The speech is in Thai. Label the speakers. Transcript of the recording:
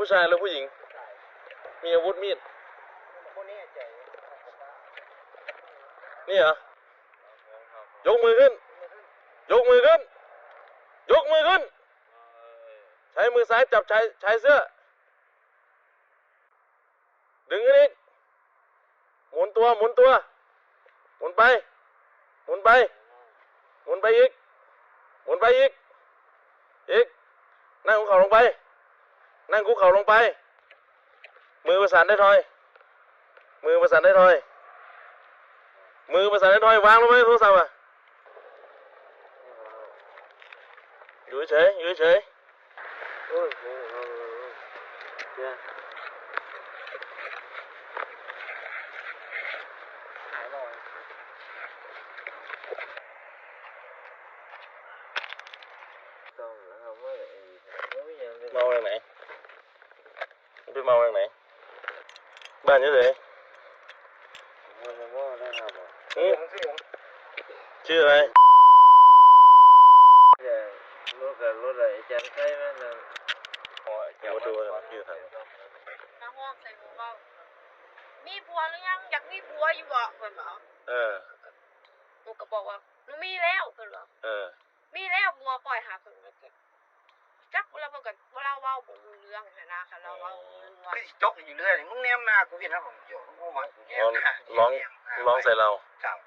Speaker 1: ผู้ชายหรือผู้หญิงมีอาวุธมีดนี่เหรอยกมือขึ้นยกมือขึ้นยกมือขึ้นใช้มือซ้ายจับชายเสื้อดึงขึ้นอีกหมุนตัวหมุนไปหมุนไปอีกนั่งคุกเข่าลงไปมือประสานได้ทอยวางลงไปโทรศัพท์อ่ะอยู่เฉย
Speaker 2: โอ้ยหายบ่อยต้องแล้วว่าไม่ยัง
Speaker 1: เมาจากไหนไปเมาจากไหนบ้านเฉยชื่ออะไร
Speaker 2: รถอะไรจันใกล้ไหมนะ
Speaker 1: อย่ามาดูเลยชื่อทาง
Speaker 3: น้ำห้องใส่หมูเบามีผัวหรือยังอยากมีผัวอยู่บ่เพิ่นบอกหนูก็บอกว่าหนูมีแล้วเพิ่นบอกมีแล้วผัวปล่อยหาเพิ่นก็จักเวลาเพิ่นก็เวลาเว้าบ่รู้เรื่องหั่นนะค่ะเราเว้าเรื่องว่า
Speaker 2: คือจกอยู่เรื่อยมึงแนมหน้ากูเห็นนะผมอยู่กูมา
Speaker 1: ร้องใส่เรา
Speaker 2: ครับ